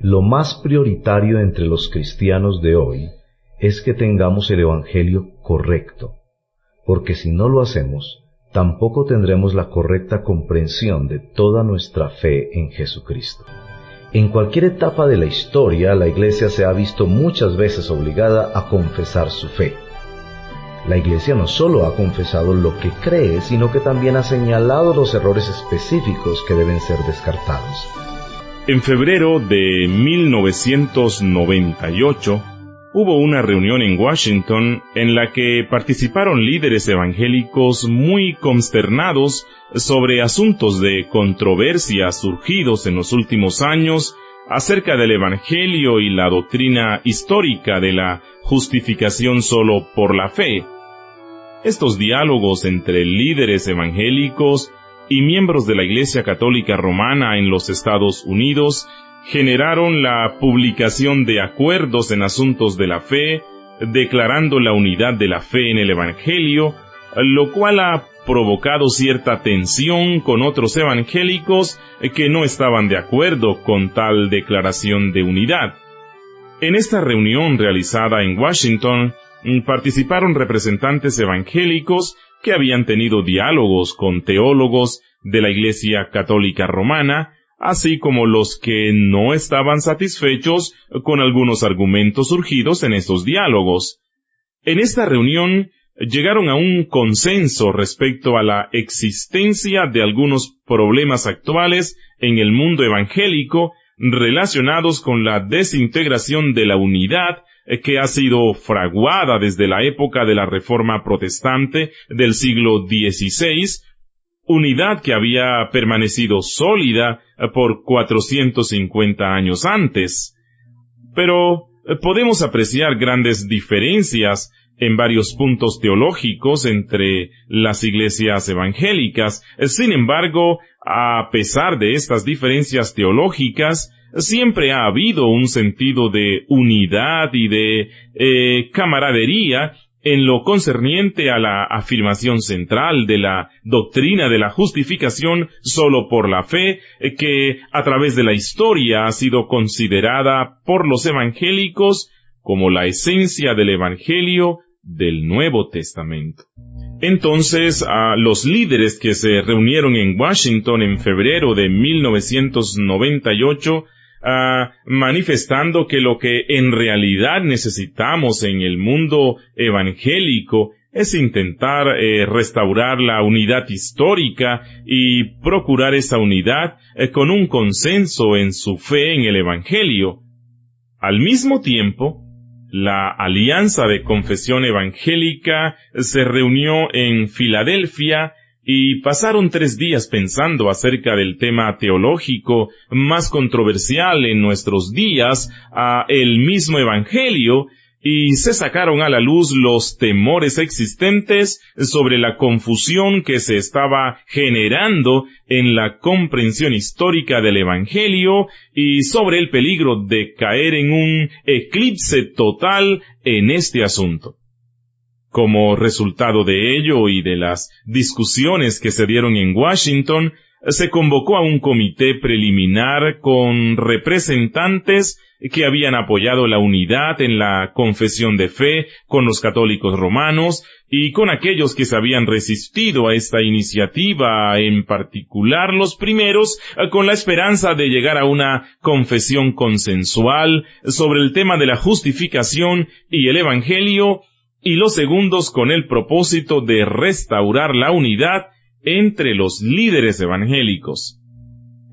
lo más prioritario entre los cristianos de hoy es que tengamos el Evangelio correcto, porque si no lo hacemos, tampoco tendremos la correcta comprensión de toda nuestra fe en Jesucristo. En cualquier etapa de la historia, la Iglesia se ha visto muchas veces obligada a confesar su fe. La Iglesia no solo ha confesado lo que cree, sino que también ha señalado los errores específicos que deben ser descartados. En febrero de 1998, hubo una reunión en Washington en la que participaron líderes evangélicos muy consternados sobre asuntos de controversia surgidos en los últimos años acerca del Evangelio y la doctrina histórica de la justificación solo por la fe. Estos diálogos entre líderes evangélicos y miembros de la Iglesia Católica Romana en los Estados Unidos generaron la publicación de acuerdos en asuntos de la fe, declarando la unidad de la fe en el Evangelio, lo cual ha provocado cierta tensión con otros evangélicos que no estaban de acuerdo con tal declaración de unidad. En esta reunión realizada en Washington, participaron representantes evangélicos que habían tenido diálogos con teólogos de la Iglesia Católica Romana, así como los que no estaban satisfechos con algunos argumentos surgidos en estos diálogos. En esta reunión llegaron a un consenso respecto a la existencia de algunos problemas actuales en el mundo evangélico relacionados con la desintegración de la unidad que ha sido fraguada desde la época de la Reforma Protestante del siglo XVI, unidad que había permanecido sólida por 450 años antes. Pero podemos apreciar grandes diferencias en varios puntos teológicos entre las iglesias evangélicas. Sin embargo, a pesar de estas diferencias teológicas, siempre ha habido un sentido de unidad y de camaradería en lo concerniente a la afirmación central de la doctrina de la justificación solo por la fe, que a través de la historia ha sido considerada por los evangélicos como la esencia del Evangelio del Nuevo Testamento. Entonces, a los líderes que se reunieron en Washington en febrero de 1998, manifestando que lo que en realidad necesitamos en el mundo evangélico es intentar restaurar la unidad histórica y procurar esa unidad con un consenso en su fe en el Evangelio. Al mismo tiempo, la Alianza de Confesión Evangélica se reunió en Filadelfia y pasaron 3 días pensando acerca del tema teológico más controversial en nuestros días, el mismo Evangelio, y se sacaron a la luz los temores existentes sobre la confusión que se estaba generando en la comprensión histórica del Evangelio y sobre el peligro de caer en un eclipse total en este asunto. Como resultado de ello y de las discusiones que se dieron en Washington, se convocó a un comité preliminar con representantes que habían apoyado la unidad en la confesión de fe con los católicos romanos y con aquellos que se habían resistido a esta iniciativa, en particular los primeros, con la esperanza de llegar a una confesión consensual sobre el tema de la justificación y el Evangelio, y los segundos con el propósito de restaurar la unidad entre los líderes evangélicos.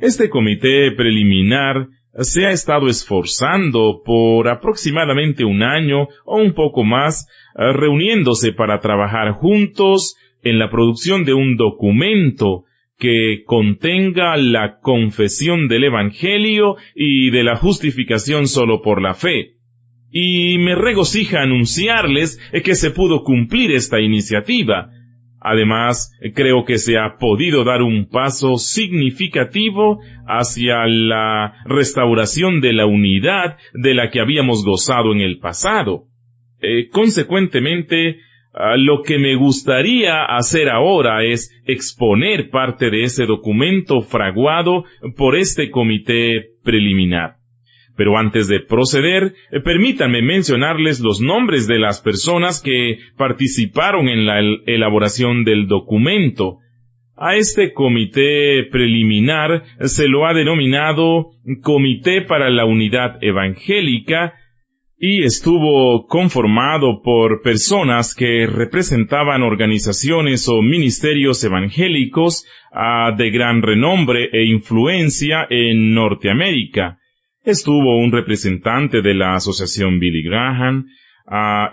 Este comité preliminar se ha estado esforzando por aproximadamente 1 año o un poco más, reuniéndose para trabajar juntos en la producción de un documento que contenga la confesión del Evangelio y de la justificación solo por la fe. Y me regocija anunciarles que se pudo cumplir esta iniciativa. Además, creo que se ha podido dar un paso significativo hacia la restauración de la unidad de la que habíamos gozado en el pasado. Consecuentemente, lo que me gustaría hacer ahora es exponer parte de ese documento fraguado por este comité preliminar. Pero antes de proceder, permítanme mencionarles los nombres de las personas que participaron en la elaboración del documento. A este comité preliminar se lo ha denominado Comité para la Unidad Evangélica y estuvo conformado por personas que representaban organizaciones o ministerios evangélicos de gran renombre e influencia en Norteamérica. Estuvo un representante de la Asociación Billy Graham,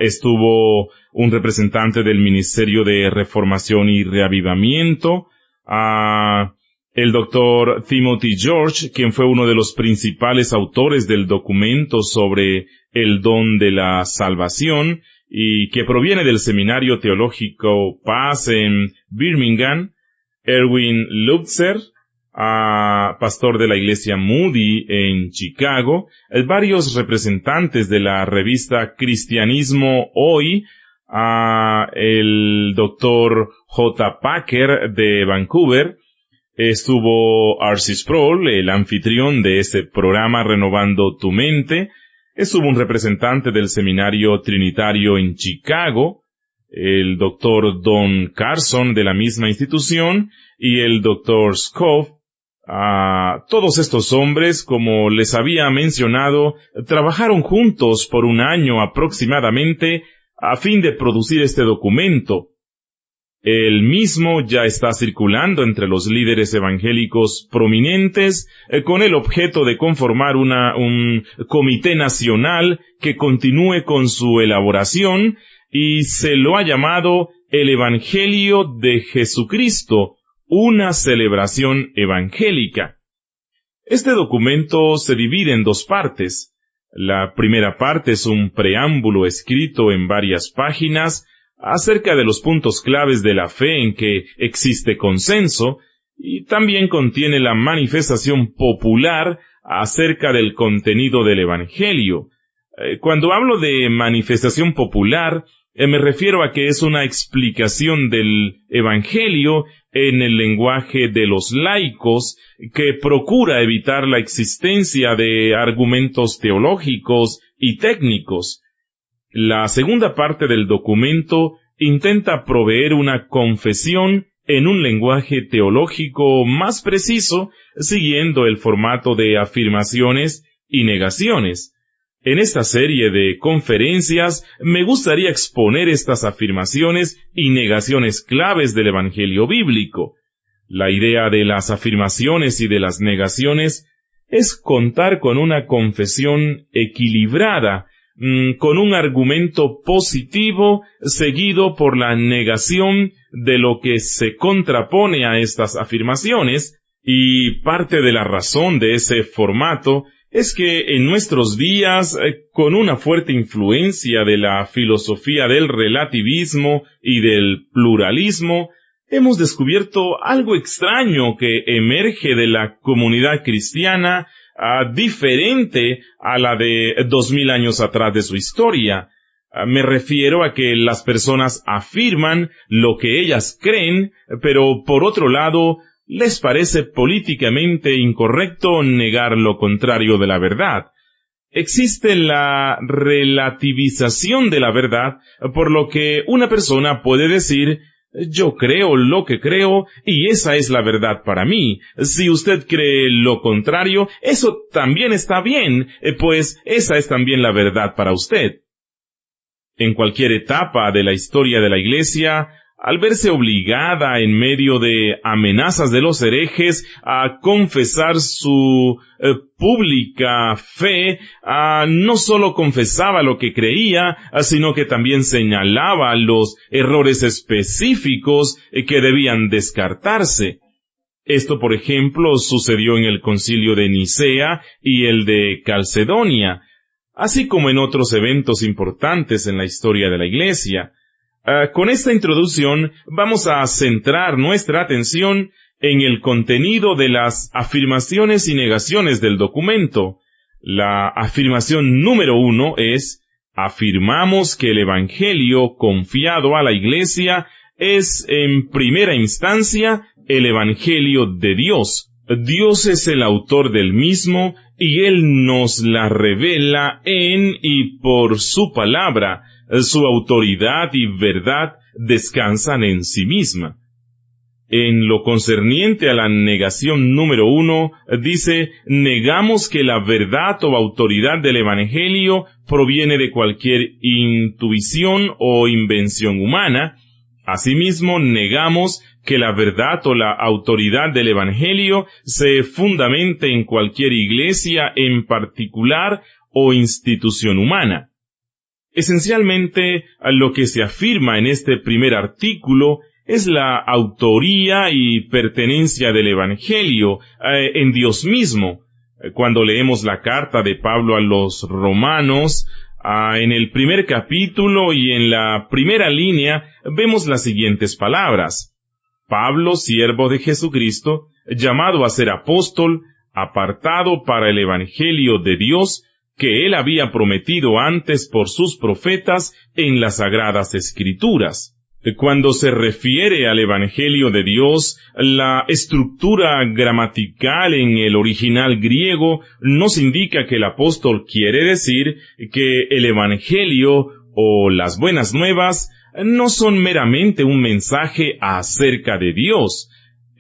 estuvo un representante del Ministerio de Reformación y Reavivamiento, el doctor Timothy George, quien fue uno de los principales autores del documento sobre el don de la salvación y que proviene del Seminario Teológico Paz en Birmingham, Erwin Lutzer, pastor de la Iglesia Moody en Chicago, varios representantes de la revista Cristianismo Hoy, el doctor J. Packer de Vancouver, estuvo R.C. Sproul, el anfitrión de este programa Renovando tu Mente, estuvo un representante del Seminario Trinitario en Chicago, el doctor Don Carson de la misma institución y el doctor Scoff. Todos estos hombres, como les había mencionado, trabajaron juntos por un año aproximadamente a fin de producir este documento. El mismo ya está circulando entre los líderes evangélicos prominentes con el objeto de conformar un comité nacional que continúe con su elaboración y se lo ha llamado el Evangelio de Jesucristo, una celebración evangélica. Este documento se divide en dos partes. La primera parte es un preámbulo escrito en varias páginas acerca de los puntos claves de la fe en que existe consenso, y también contiene la manifestación popular acerca del contenido del Evangelio. Cuando hablo de manifestación popular, me refiero a que es una explicación del Evangelio en el lenguaje de los laicos que procura evitar la existencia de argumentos teológicos y técnicos. La segunda parte del documento intenta proveer una confesión en un lenguaje teológico más preciso, siguiendo el formato de afirmaciones y negaciones. En esta serie de conferencias me gustaría exponer estas afirmaciones y negaciones claves del Evangelio bíblico. La idea de las afirmaciones y de las negaciones es contar con una confesión equilibrada, con un argumento positivo seguido por la negación de lo que se contrapone a estas afirmaciones, y parte de la razón de ese formato es que en nuestros días, con una fuerte influencia de la filosofía del relativismo y del pluralismo, hemos descubierto algo extraño que emerge de la comunidad cristiana, diferente a la de 2000 años atrás de su historia. Me refiero a que las personas afirman lo que ellas creen, pero por otro lado, les parece políticamente incorrecto negar lo contrario de la verdad. Existe la relativización de la verdad, por lo que una persona puede decir: yo creo lo que creo y esa es la verdad para mí. Si usted cree lo contrario, eso también está bien, pues esa es también la verdad para usted. En cualquier etapa de la historia de la Iglesia, al verse obligada en medio de amenazas de los herejes a confesar su pública fe, no solo confesaba lo que creía, sino que también señalaba los errores específicos que debían descartarse. Esto, por ejemplo, sucedió en el Concilio de Nicea y el de Calcedonia, así como en otros eventos importantes en la historia de la Iglesia. Con esta introducción vamos a centrar nuestra atención en el contenido de las afirmaciones y negaciones del documento. La afirmación número 1 es: afirmamos que el Evangelio confiado a la Iglesia es en primera instancia el Evangelio de Dios, Dios es el autor del mismo y Él nos la revela en y por su palabra. Su autoridad y verdad descansan en sí misma. En lo concerniente a la negación número 1, dice, negamos que la verdad o autoridad del Evangelio proviene de cualquier intuición o invención humana. Asimismo, negamos que la verdad o la autoridad del Evangelio se fundamente en cualquier iglesia en particular o institución humana. Esencialmente, lo que se afirma en este primer artículo es la autoría y pertenencia del Evangelio en Dios mismo. Cuando leemos la carta de Pablo a los Romanos, en el primer capítulo y en la primera línea, vemos las siguientes palabras. Pablo, siervo de Jesucristo, llamado a ser apóstol, apartado para el Evangelio de Dios, que él había prometido antes por sus profetas en las Sagradas Escrituras. Cuando se refiere al Evangelio de Dios, la estructura gramatical en el original griego nos indica que el apóstol quiere decir que el Evangelio o las buenas nuevas no son meramente un mensaje acerca de Dios.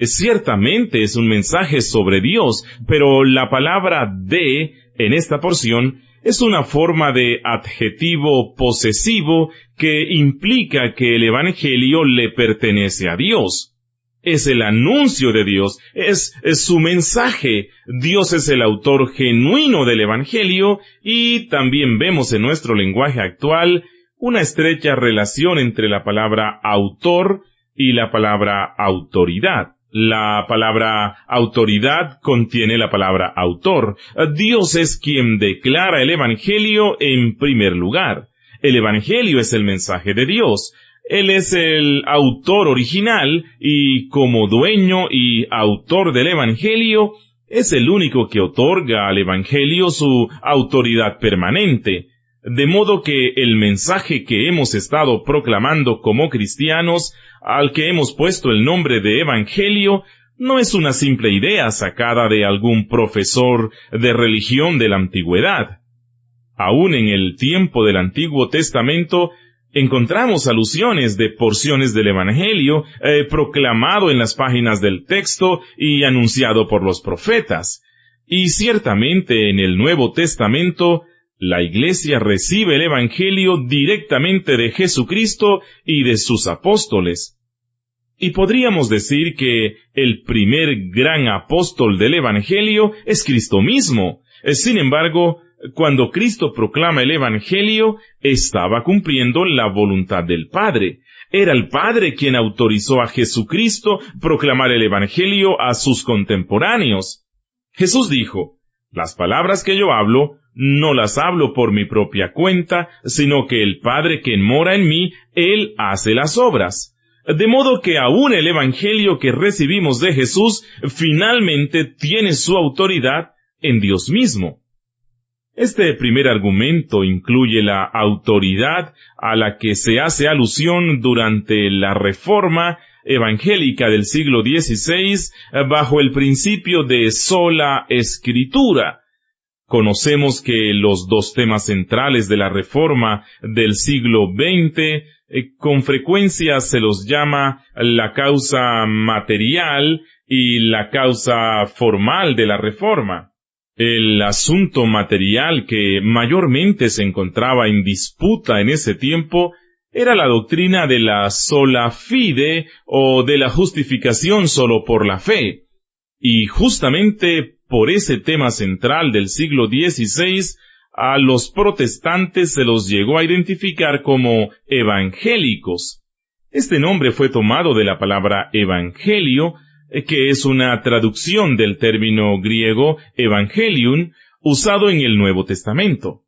Ciertamente es un mensaje sobre Dios, pero la palabra de en esta porción es una forma de adjetivo posesivo que implica que el Evangelio le pertenece a Dios. Es el anuncio de Dios, es su mensaje. Dios es el autor genuino del Evangelio y también vemos en nuestro lenguaje actual una estrecha relación entre la palabra autor y la palabra autoridad. La palabra autoridad contiene la palabra autor. Dios es quien declara el Evangelio en primer lugar. El Evangelio es el mensaje de Dios. Él es el autor original y como dueño y autor del Evangelio, es el único que otorga al Evangelio su autoridad permanente. De modo que el mensaje que hemos estado proclamando como cristianos, al que hemos puesto el nombre de Evangelio, no es una simple idea sacada de algún profesor de religión de la antigüedad. Aún en el tiempo del Antiguo Testamento, encontramos alusiones de porciones del Evangelio proclamado en las páginas del texto y anunciado por los profetas. Y ciertamente en el Nuevo Testamento, la Iglesia recibe el Evangelio directamente de Jesucristo y de sus apóstoles. Y podríamos decir que el primer gran apóstol del Evangelio es Cristo mismo. Sin embargo, cuando Cristo proclama el Evangelio, estaba cumpliendo la voluntad del Padre. Era el Padre quien autorizó a Jesucristo proclamar el Evangelio a sus contemporáneos. Jesús dijo, «Las palabras que yo hablo, no las hablo por mi propia cuenta, sino que el Padre que mora en mí, Él hace las obras». De modo que aún el Evangelio que recibimos de Jesús finalmente tiene su autoridad en Dios mismo. Este primer argumento incluye la autoridad a la que se hace alusión durante la Reforma evangélica del siglo XVI bajo el principio de sola escritura. Conocemos que los dos temas centrales de la Reforma del siglo XX con frecuencia se los llama la causa material y la causa formal de la Reforma. El asunto material que mayormente se encontraba en disputa en ese tiempo era la doctrina de la sola fide o de la justificación solo por la fe. Y justamente por ese tema central del siglo XVI, a los protestantes se los llegó a identificar como evangélicos. Este nombre fue tomado de la palabra evangelio, que es una traducción del término griego evangelium, usado en el Nuevo Testamento.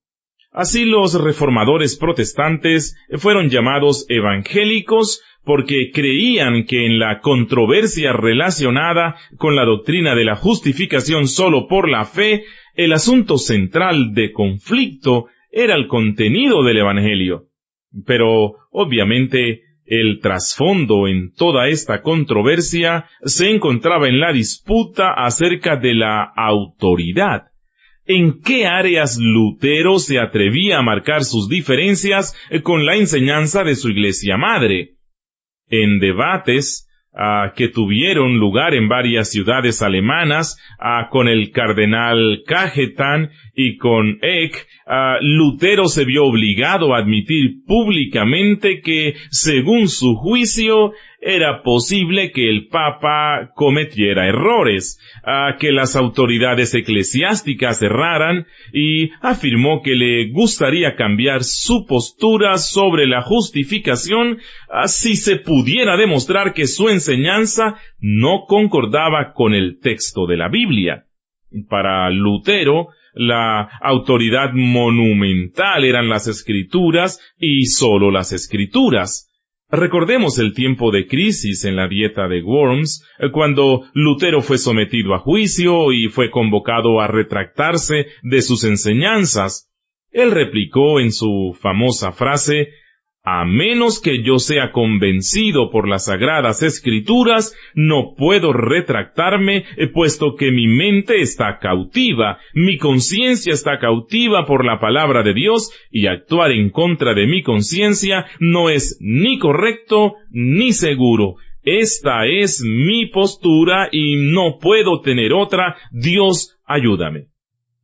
Así los reformadores protestantes fueron llamados evangélicos porque creían que en la controversia relacionada con la doctrina de la justificación solo por la fe, el asunto central de conflicto era el contenido del Evangelio. Pero, obviamente, El trasfondo en toda esta controversia se encontraba en la disputa acerca de la autoridad. ¿En qué áreas Lutero se atrevía a marcar sus diferencias con la enseñanza de su iglesia madre? En debates que tuvieron lugar en varias ciudades alemanas con el cardenal Cajetan y con Eck, Lutero se vio obligado a admitir públicamente que, según su juicio, era posible que el Papa cometiera errores, que las autoridades eclesiásticas erraran, y afirmó que le gustaría cambiar su postura sobre la justificación si se pudiera demostrar que su enseñanza no concordaba con el texto de la Biblia. Para Lutero, la autoridad monumental eran las Escrituras y sólo las Escrituras. Recordemos el tiempo de crisis en la dieta de Worms, cuando Lutero fue sometido a juicio y fue convocado a retractarse de sus enseñanzas. Él replicó en su famosa frase: «A menos que yo sea convencido por las Sagradas Escrituras, no puedo retractarme, puesto que mi mente está cautiva, mi conciencia está cautiva por la palabra de Dios, y actuar en contra de mi conciencia no es ni correcto ni seguro. Esta es mi postura y no puedo tener otra. Dios, ayúdame».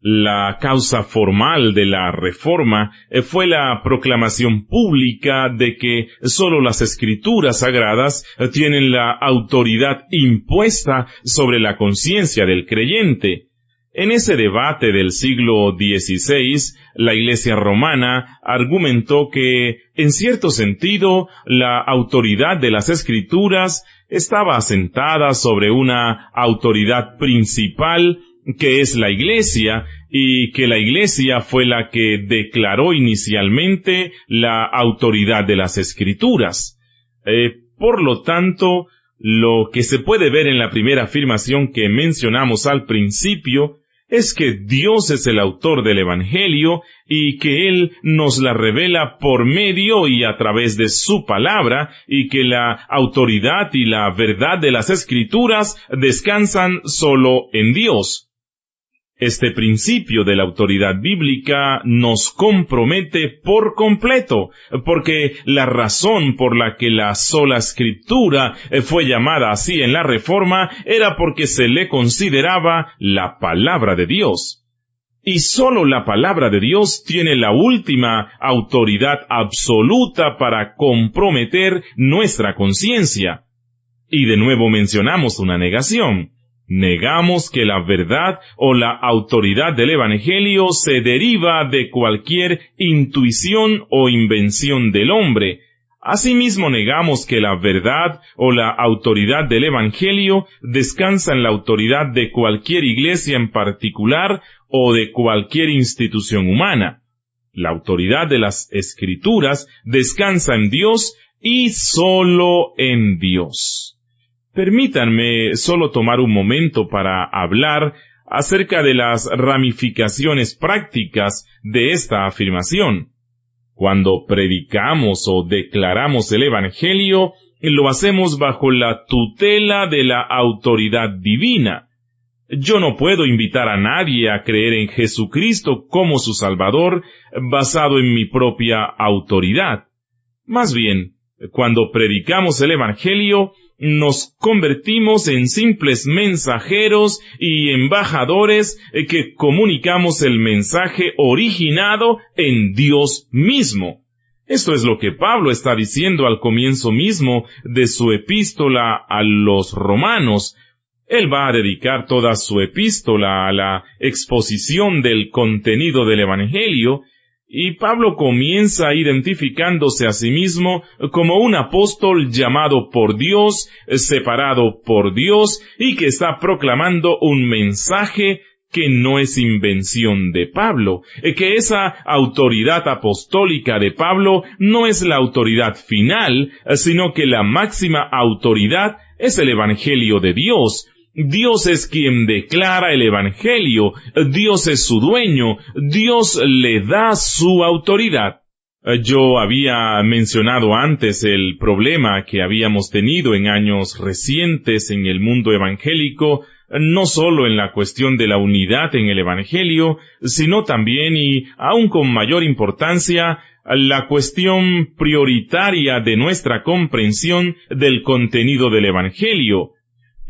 La causa formal de la Reforma fue la proclamación pública de que sólo las Escrituras sagradas tienen la autoridad impuesta sobre la conciencia del creyente. En ese debate del siglo XVI, la Iglesia romana argumentó que, en cierto sentido, la autoridad de las Escrituras estaba asentada sobre una autoridad principal, que es la Iglesia, y que la Iglesia fue la que declaró inicialmente la autoridad de las Escrituras. Por lo tanto, lo que se puede ver en la primera afirmación que mencionamos al principio es que Dios es el autor del Evangelio y que Él nos la revela por medio y a través de su palabra, y que la autoridad y la verdad de las Escrituras descansan solo en Dios. Este principio de la autoridad bíblica nos compromete por completo, porque la razón por la que la sola Escritura fue llamada así en la Reforma era porque se le consideraba la palabra de Dios. Y solo la palabra de Dios tiene la última autoridad absoluta para comprometer nuestra conciencia. Y de nuevo mencionamos una negación. Negamos que la verdad o la autoridad del Evangelio se deriva de cualquier intuición o invención del hombre. Asimismo, negamos que la verdad o la autoridad del Evangelio descansa en la autoridad de cualquier iglesia en particular o de cualquier institución humana. La autoridad de las Escrituras descansa en Dios y solo en Dios. Permítanme solo tomar un momento para hablar acerca de las ramificaciones prácticas de esta afirmación. Cuando predicamos o declaramos el Evangelio, lo hacemos bajo la tutela de la autoridad divina. Yo no puedo invitar a nadie a creer en Jesucristo como su Salvador basado en mi propia autoridad. Más bien, cuando predicamos el Evangelio, nos convertimos en simples mensajeros y embajadores que comunicamos el mensaje originado en Dios mismo. Esto es lo que Pablo está diciendo al comienzo mismo de su epístola a los romanos. Él va a dedicar toda su epístola a la exposición del contenido del Evangelio, y Pablo comienza identificándose a sí mismo como un apóstol llamado por Dios, separado por Dios, y que está proclamando un mensaje que no es invención de Pablo, que esa autoridad apostólica de Pablo no es la autoridad final, sino que la máxima autoridad es el Evangelio de Dios. Dios es quien declara el Evangelio, Dios es su dueño, Dios le da su autoridad. Yo había mencionado antes el problema que habíamos tenido en años recientes en el mundo evangélico, no solo en la cuestión de la unidad en el Evangelio, sino también y aún con mayor importancia, la cuestión prioritaria de nuestra comprensión del contenido del Evangelio.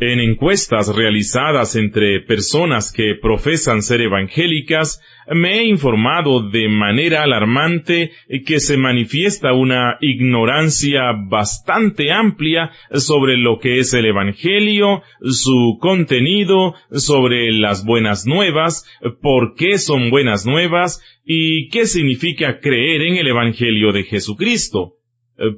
En encuestas realizadas entre personas que profesan ser evangélicas, me he informado de manera alarmante que se manifiesta una ignorancia bastante amplia sobre lo que es el Evangelio, su contenido, sobre las buenas nuevas, por qué son buenas nuevas y qué significa creer en el Evangelio de Jesucristo.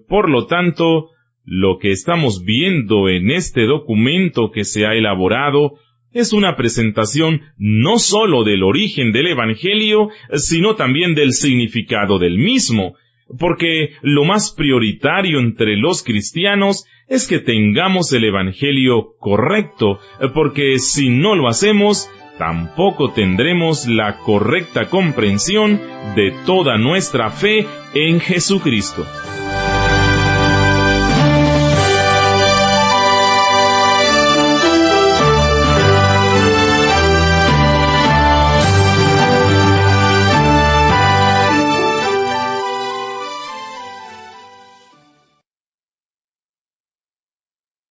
Por lo tanto, lo que estamos viendo en este documento que se ha elaborado es una presentación no sólo del origen del Evangelio, sino también del significado del mismo, porque lo más prioritario entre los cristianos es que tengamos el Evangelio correcto, porque si no lo hacemos, tampoco tendremos la correcta comprensión de toda nuestra fe en Jesucristo.